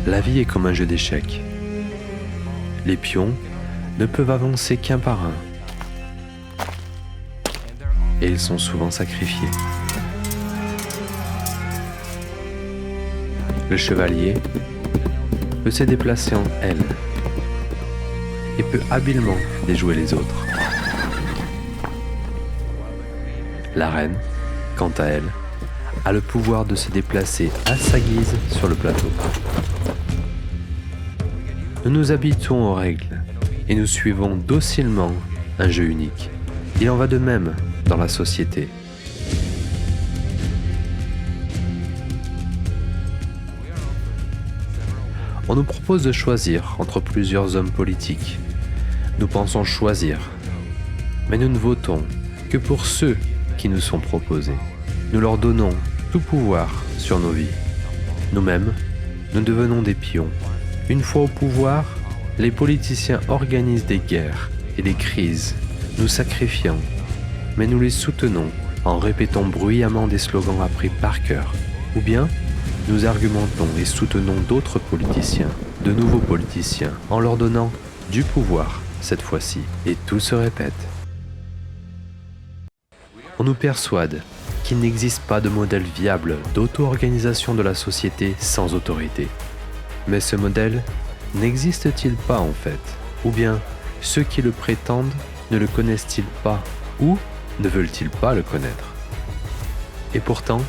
La vie est comme un jeu d'échecs. Les pions ne peuvent avancer qu'un par un. Et ils sont souvent sacrifiés. Le chevalier peut se déplacer en L et peut habilement déjouer les autres. La reine, quant à elle, a le pouvoir de se déplacer à sa guise sur le plateau. Nous nous habituons aux règles et nous suivons docilement un jeu unique. Il en va de même dans la société. On nous propose de choisir entre plusieurs hommes politiques. Nous pensons choisir, mais nous ne votons que pour ceux qui nous sont proposés. Nous leur donnons tout pouvoir sur nos vies. Nous-mêmes, nous devenons des pions. Une fois au pouvoir, les politiciens organisent des guerres et des crises, nous sacrifiant, mais nous les soutenons en répétant bruyamment des slogans appris par cœur. Ou bien, nous argumentons et soutenons d'autres politiciens, de nouveaux politiciens, en leur donnant du pouvoir cette fois-ci, et tout se répète. On nous persuade qu'il n'existe pas de modèle viable d'auto-organisation de la société sans autorité. Mais ce modèle n'existe-t-il pas en fait? Ou bien ceux qui le prétendent ne le connaissent-ils pas ou ne veulent-ils pas le connaître? Et pourtant,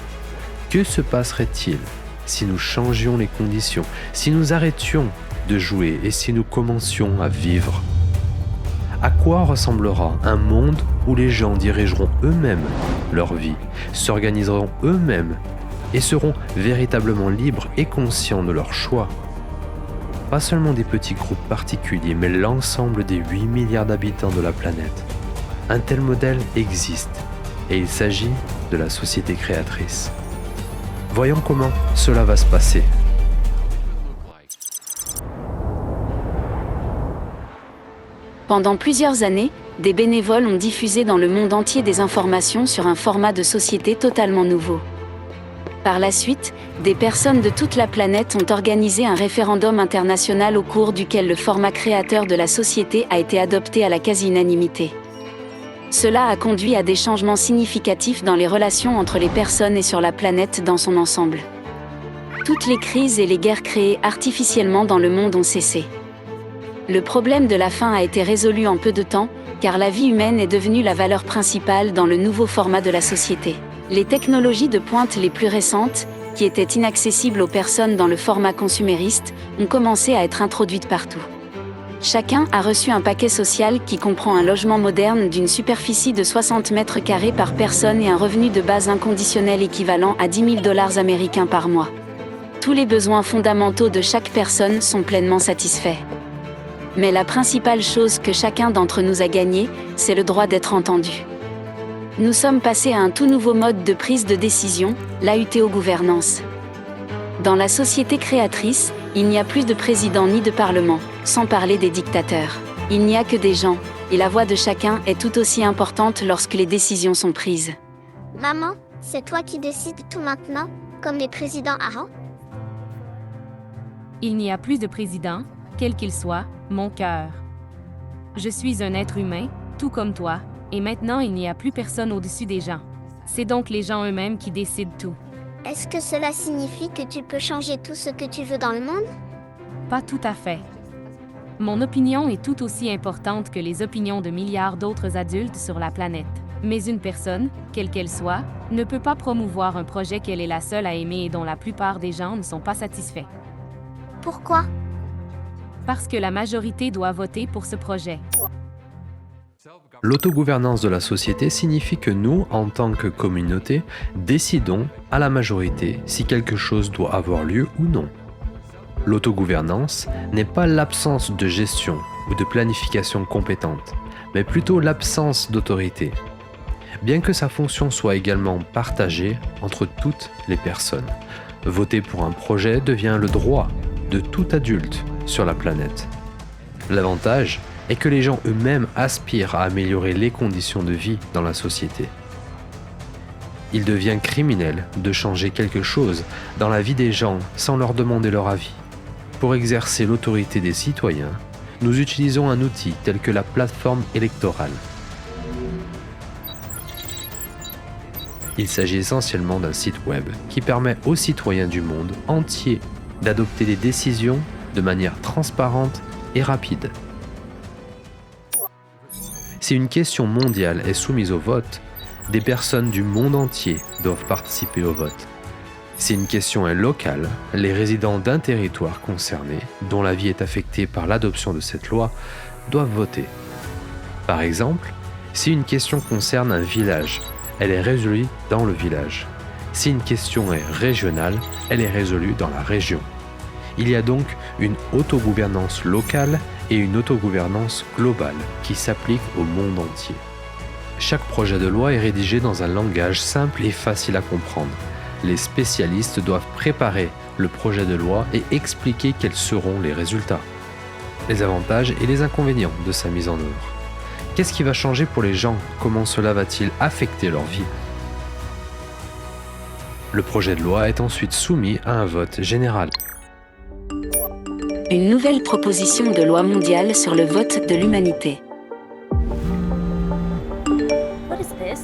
que se passerait-il si nous changions les conditions, si nous arrêtions de jouer et si nous commencions à vivre? À quoi ressemblera un monde où les gens dirigeront eux-mêmes leur vie, s'organiseront eux-mêmes et seront véritablement libres et conscients de leurs choix? Pas seulement des petits groupes particuliers, mais l'ensemble des 8 milliards d'habitants de la planète. Un tel modèle existe et il s'agit de la société créatrice. Voyons comment cela va se passer. Pendant plusieurs années, des bénévoles ont diffusé dans le monde entier des informations sur un format de société totalement nouveau. Par la suite, des personnes de toute la planète ont organisé un référendum international au cours duquel le format créateur de la société a été adopté à la quasi-unanimité. Cela a conduit à des changements significatifs dans les relations entre les personnes et sur la planète dans son ensemble. Toutes les crises et les guerres créées artificiellement dans le monde ont cessé. Le problème de la faim a été résolu en peu de temps, car la vie humaine est devenue la valeur principale dans le nouveau format de la société. Les technologies de pointe les plus récentes, qui étaient inaccessibles aux personnes dans le format consumériste, ont commencé à être introduites partout. Chacun a reçu un paquet social qui comprend un logement moderne d'une superficie de 60 mètres carrés par personne et un revenu de base inconditionnel équivalent à 10 000 $ américains par mois. Tous les besoins fondamentaux de chaque personne sont pleinement satisfaits. Mais la principale chose que chacun d'entre nous a gagnée, c'est le droit d'être entendu. Nous sommes passés à un tout nouveau mode de prise de décision, l'AUTO-gouvernance. Dans la société créatrice, il n'y a plus de président ni de parlement, sans parler des dictateurs. Il n'y a que des gens, et la voix de chacun est tout aussi importante lorsque les décisions sont prises. Maman, c'est toi qui décides tout maintenant, comme les présidents avant? Il n'y a plus de président, quel qu'il soit, mon cœur. Je suis un être humain, tout comme toi, et maintenant il n'y a plus personne au-dessus des gens. C'est donc les gens eux-mêmes qui décident tout. Est-ce que cela signifie que tu peux changer tout ce que tu veux dans le monde? Pas tout à fait. Mon opinion est tout aussi importante que les opinions de milliards d'autres adultes sur la planète. Mais une personne, quelle qu'elle soit, ne peut pas promouvoir un projet qu'elle est la seule à aimer et dont la plupart des gens ne sont pas satisfaits. Pourquoi? Parce que la majorité doit voter pour ce projet. L'autogouvernance de la société signifie que nous, en tant que communauté, décidons à la majorité si quelque chose doit avoir lieu ou non. L'autogouvernance n'est pas l'absence de gestion ou de planification compétente, mais plutôt l'absence d'autorité, bien que sa fonction soit également partagée entre toutes les personnes. Voter pour un projet devient le droit de tout adulte sur la planète. L'avantage est que les gens eux-mêmes aspirent à améliorer les conditions de vie dans la société. Il devient criminel de changer quelque chose dans la vie des gens sans leur demander leur avis. Pour exercer l'autorité des citoyens, nous utilisons un outil tel que la plateforme électorale. Il s'agit essentiellement d'un site web qui permet aux citoyens du monde entier d'adopter des décisions de manière transparente et rapide. Si une question mondiale est soumise au vote, des personnes du monde entier doivent participer au vote. Si une question est locale, les résidents d'un territoire concerné, dont la vie est affectée par l'adoption de cette loi, doivent voter. Par exemple, si une question concerne un village, elle est résolue dans le village. Si une question est régionale, elle est résolue dans la région. Il y a donc une autogouvernance locale et une autogouvernance globale qui s'applique au monde entier. Chaque projet de loi est rédigé dans un langage simple et facile à comprendre. Les spécialistes doivent préparer le projet de loi et expliquer quels seront les résultats, les avantages et les inconvénients de sa mise en œuvre. Qu'est-ce qui va changer pour les gens? Comment cela va-t-il affecter leur vie? Le projet de loi est ensuite soumis à un vote général. Une nouvelle proposition de loi mondiale sur le vote de l'humanité. What is this?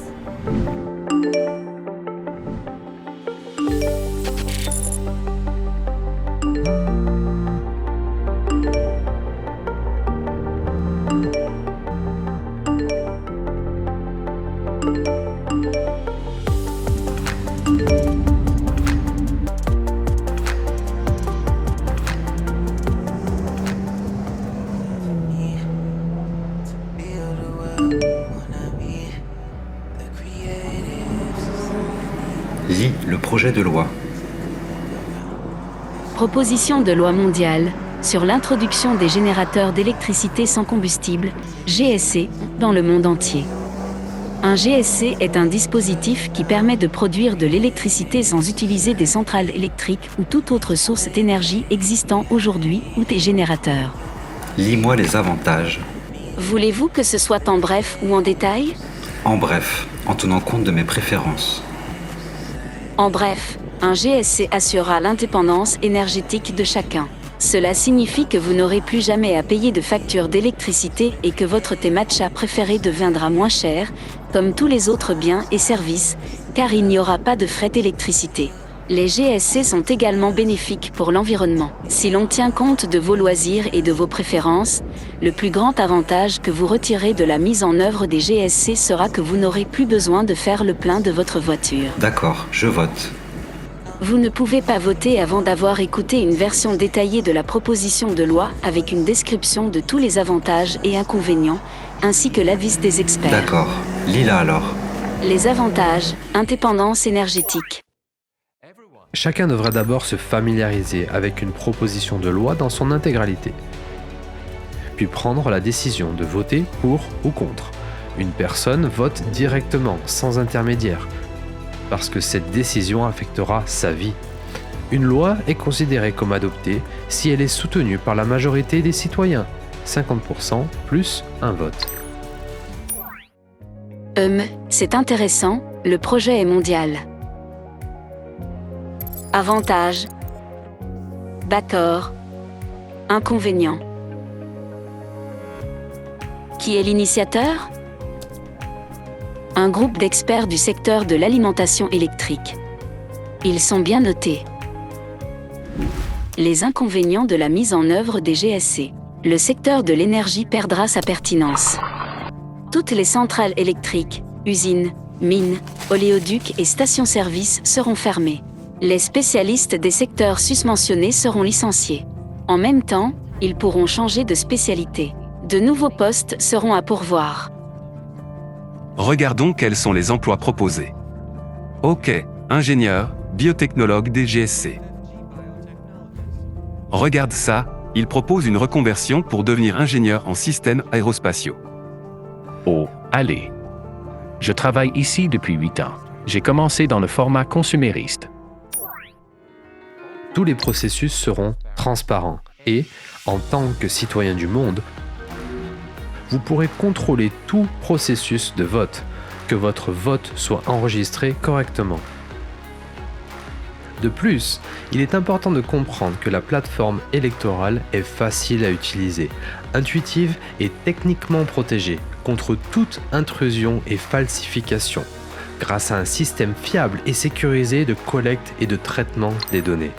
Lis le projet de loi. Proposition de loi mondiale sur l'introduction des générateurs d'électricité sans combustible, GSC, dans le monde entier. Un GSC est un dispositif qui permet de produire de l'électricité sans utiliser des centrales électriques ou toute autre source d'énergie existant aujourd'hui ou des générateurs. Lis-moi les avantages. Voulez-vous que ce soit en bref ou en détail? En bref, en tenant compte de mes préférences. En bref, un GSC assurera l'indépendance énergétique de chacun. Cela signifie que vous n'aurez plus jamais à payer de facture d'électricité et que votre matcha préféré deviendra moins cher, comme tous les autres biens et services, car il n'y aura pas de frais d'électricité. Les GSC sont également bénéfiques pour l'environnement. Si l'on tient compte de vos loisirs et de vos préférences, le plus grand avantage que vous retirez de la mise en œuvre des GSC sera que vous n'aurez plus besoin de faire le plein de votre voiture. D'accord, je vote. Vous ne pouvez pas voter avant d'avoir écouté une version détaillée de la proposition de loi avec une description de tous les avantages et inconvénients, ainsi que l'avis des experts. D'accord, lis-la alors. Les avantages, indépendance énergétique. Chacun devra d'abord se familiariser avec une proposition de loi dans son intégralité, puis prendre la décision de voter pour ou contre. Une personne vote directement, sans intermédiaire, parce que cette décision affectera sa vie. Une loi est considérée comme adoptée si elle est soutenue par la majorité des citoyens, 50% plus un vote. C'est intéressant, le projet est mondial. Avantages. D'accord. Inconvénients. Qui est l'initiateur? Un groupe d'experts du secteur de l'alimentation électrique. Ils sont bien notés. Les inconvénients de la mise en œuvre des GSC. Le secteur de l'énergie perdra sa pertinence. Toutes les centrales électriques, usines, mines, oléoducs et stations-service seront fermées. Les spécialistes des secteurs susmentionnés seront licenciés. En même temps, ils pourront changer de spécialité. De nouveaux postes seront à pourvoir. Regardons quels sont les emplois proposés. OK, ingénieur, biotechnologue des GSC. Regarde ça, il propose une reconversion pour devenir ingénieur en systèmes aérospatiaux. Oh, allez. Je travaille ici depuis 8 ans. J'ai commencé dans le format consumériste. Tous les processus seront transparents et, en tant que citoyen du monde, vous pourrez contrôler tout processus de vote, que votre vote soit enregistré correctement. De plus, il est important de comprendre que la plateforme électorale est facile à utiliser, intuitive et techniquement protégée contre toute intrusion et falsification, grâce à un système fiable et sécurisé de collecte et de traitement des données.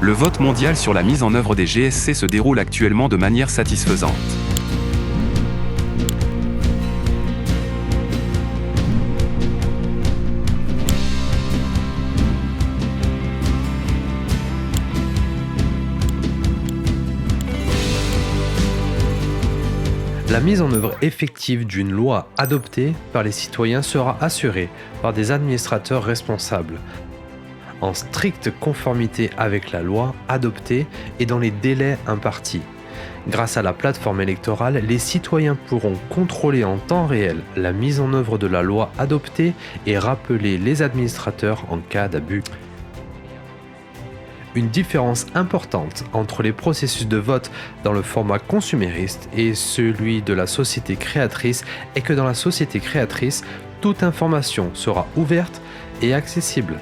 Le vote mondial sur la mise en œuvre des GSC se déroule actuellement de manière satisfaisante. La mise en œuvre effective d'une loi adoptée par les citoyens sera assurée par des administrateurs responsables, en stricte conformité avec la loi adoptée et dans les délais impartis. Grâce à la plateforme électorale, les citoyens pourront contrôler en temps réel la mise en œuvre de la loi adoptée et rappeler les administrateurs en cas d'abus. Une différence importante entre les processus de vote dans le format consumériste et celui de la société créatrice est que dans la société créatrice, toute information sera ouverte et accessible.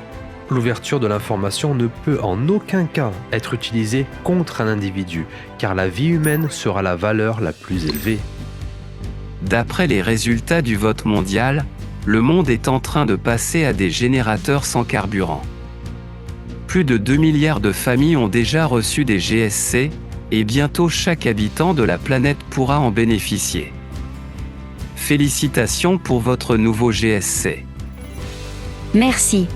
L'ouverture de l'information ne peut en aucun cas être utilisée contre un individu, car la vie humaine sera la valeur la plus élevée. D'après les résultats du vote mondial, le monde est en train de passer à des générateurs sans carburant. Plus de 2 milliards de familles ont déjà reçu des GSC, et bientôt chaque habitant de la planète pourra en bénéficier. Félicitations pour votre nouveau GSC. Merci.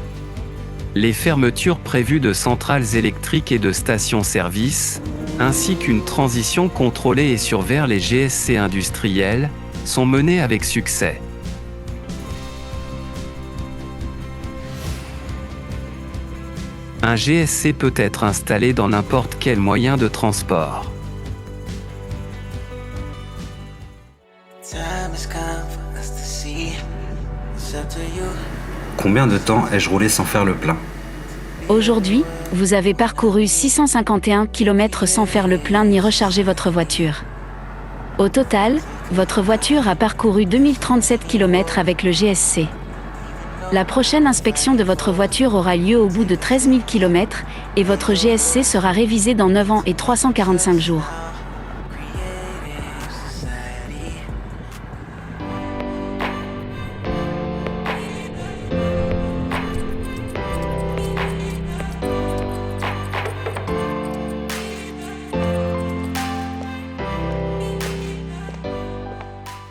Les fermetures prévues de centrales électriques et de stations-service, ainsi qu'une transition contrôlée et sûre vers les GSC industriels, sont menées avec succès. Un GSC peut être installé dans n'importe quel moyen de transport. Combien de temps ai-je roulé sans faire le plein? Aujourd'hui, vous avez parcouru 651 km sans faire le plein ni recharger votre voiture. Au total, votre voiture a parcouru 2037 km avec le GSC. La prochaine inspection de votre voiture aura lieu au bout de 13 000 km et votre GSC sera révisé dans 9 ans et 345 jours.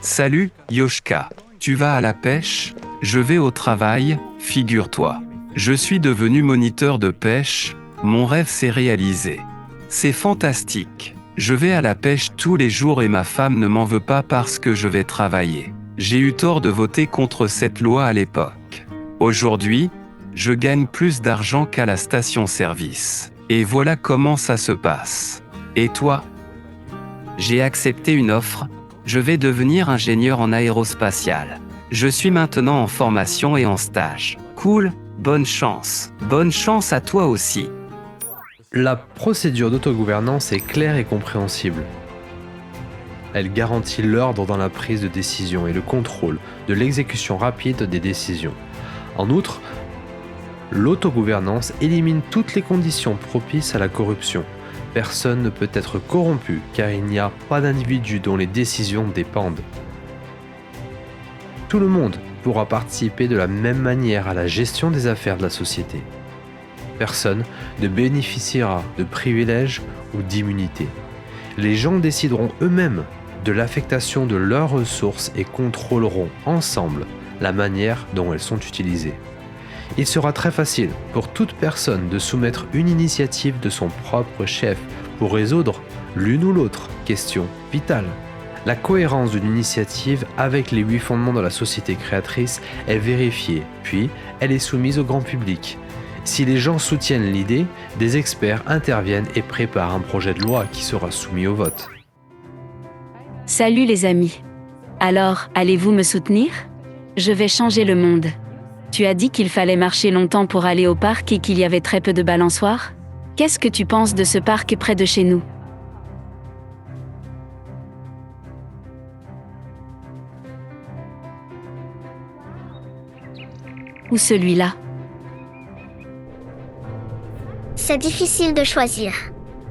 Salut, Yoshka. Tu vas à la pêche? Je vais au travail, figure-toi. Je suis devenu moniteur de pêche, mon rêve s'est réalisé. C'est fantastique. Je vais à la pêche tous les jours et ma femme ne m'en veut pas parce que je vais travailler. J'ai eu tort de voter contre cette loi à l'époque. Aujourd'hui, je gagne plus d'argent qu'à la station-service. Et voilà comment ça se passe. Et toi? J'ai accepté une offre, je vais devenir ingénieur en aérospatial. Je suis maintenant en formation et en stage. Cool, bonne chance. Bonne chance à toi aussi. La procédure d'autogouvernance est claire et compréhensible. Elle garantit l'ordre dans la prise de décision et le contrôle de l'exécution rapide des décisions. En outre, l'autogouvernance élimine toutes les conditions propices à la corruption. Personne ne peut être corrompu car il n'y a pas d'individu dont les décisions dépendent. Tout le monde pourra participer de la même manière à la gestion des affaires de la société. Personne ne bénéficiera de privilèges ou d'immunités. Les gens décideront eux-mêmes de l'affectation de leurs ressources et contrôleront ensemble la manière dont elles sont utilisées. Il sera très facile pour toute personne de soumettre une initiative de son propre chef pour résoudre l'une ou l'autre question vitale. La cohérence d'une initiative avec les 8 fondements de la société créatrice est vérifiée, puis elle est soumise au grand public. Si les gens soutiennent l'idée, des experts interviennent et préparent un projet de loi qui sera soumis au vote. Salut les amis. Alors, allez-vous me soutenir? Je vais changer le monde. Tu as dit qu'il fallait marcher longtemps pour aller au parc et qu'il y avait très peu de balançoires? Qu'est-ce que tu penses de ce parc près de chez nous? Ou celui-là? C'est difficile de choisir.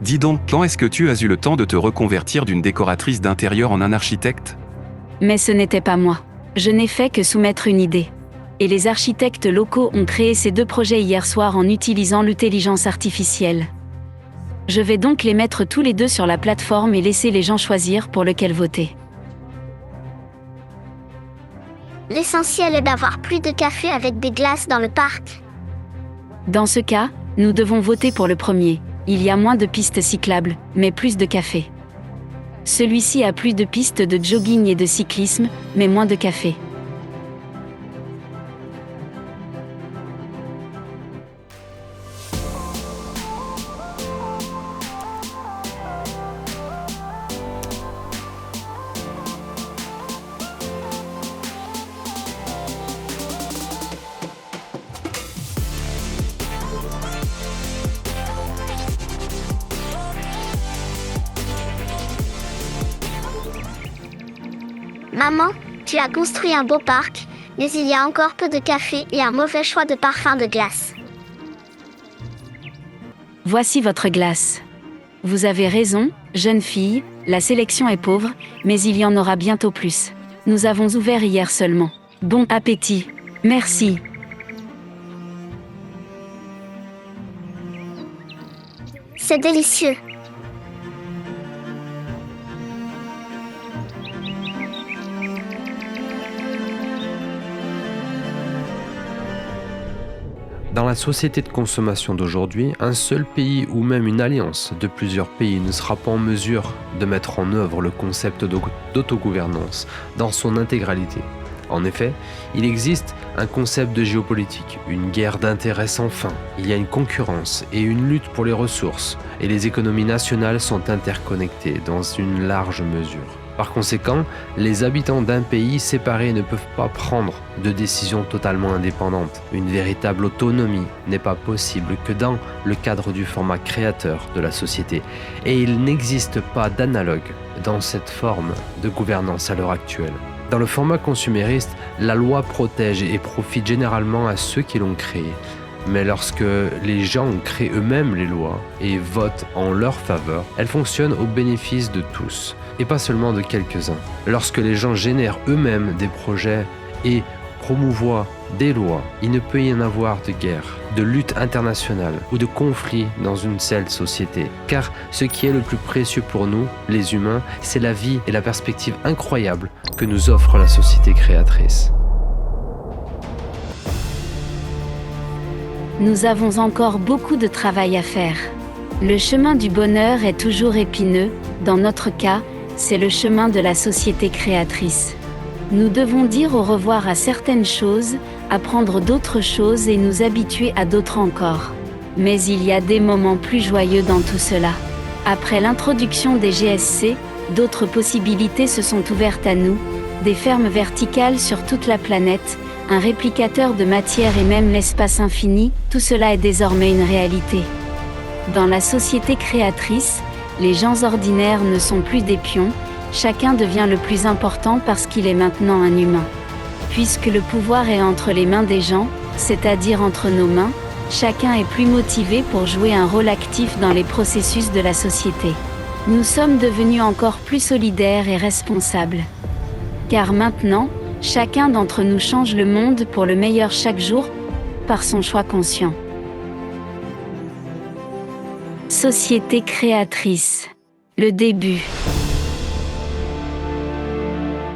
Dis donc, quand est-ce que tu as eu le temps de te reconvertir d'une décoratrice d'intérieur en un architecte? Mais ce n'était pas moi. Je n'ai fait que soumettre une idée. Et les architectes locaux ont créé ces 2 projets hier soir en utilisant l'intelligence artificielle. Je vais donc les mettre tous les 2 sur la plateforme et laisser les gens choisir pour lequel voter. L'essentiel est d'avoir plus de café avec des glaces dans le parc. Dans ce cas, nous devons voter pour le premier. Il y a moins de pistes cyclables, mais plus de café. Celui-ci a plus de pistes de jogging et de cyclisme, mais moins de café. Maman, tu as construit un beau parc, mais il y a encore peu de café et un mauvais choix de parfum de glace. Voici votre glace. Vous avez raison, jeune fille, la sélection est pauvre, mais il y en aura bientôt plus. Nous avons ouvert hier seulement. Bon appétit. Merci. C'est délicieux. Dans la société de consommation d'aujourd'hui, un seul pays ou même une alliance de plusieurs pays ne sera pas en mesure de mettre en œuvre le concept d'autogouvernance dans son intégralité. En effet, il existe un concept de géopolitique, une guerre d'intérêts sans fin. Il y a une concurrence et une lutte pour les ressources, et les économies nationales sont interconnectées dans une large mesure. Par conséquent, les habitants d'un pays séparé ne peuvent pas prendre de décisions totalement indépendantes. Une véritable autonomie n'est pas possible que dans le cadre du format créateur de la société. Et il n'existe pas d'analogue dans cette forme de gouvernance à l'heure actuelle. Dans le format consumériste, la loi protège et profite généralement à ceux qui l'ont créée. Mais lorsque les gens créent eux-mêmes les lois et votent en leur faveur, elles fonctionnent au bénéfice de tous, et pas seulement de quelques-uns. Lorsque les gens génèrent eux-mêmes des projets et promouvoient des lois, il ne peut y en avoir de guerre, de lutte internationale ou de conflit dans une seule société. Car ce qui est le plus précieux pour nous, les humains, c'est la vie et la perspective incroyable que nous offre la société créatrice. Nous avons encore beaucoup de travail à faire. Le chemin du bonheur est toujours épineux, dans notre cas, c'est le chemin de la société créatrice. Nous devons dire au revoir à certaines choses, apprendre d'autres choses et nous habituer à d'autres encore. Mais il y a des moments plus joyeux dans tout cela. Après l'introduction des GSC, d'autres possibilités se sont ouvertes à nous, des fermes verticales sur toute la planète, un réplicateur de matière et même l'espace infini, tout cela est désormais une réalité. Dans la société créatrice, les gens ordinaires ne sont plus des pions, chacun devient le plus important parce qu'il est maintenant un humain. Puisque le pouvoir est entre les mains des gens, c'est-à-dire entre nos mains, chacun est plus motivé pour jouer un rôle actif dans les processus de la société. Nous sommes devenus encore plus solidaires et responsables. Car maintenant, chacun d'entre nous change le monde pour le meilleur chaque jour, par son choix conscient. Société créatrice. Le début.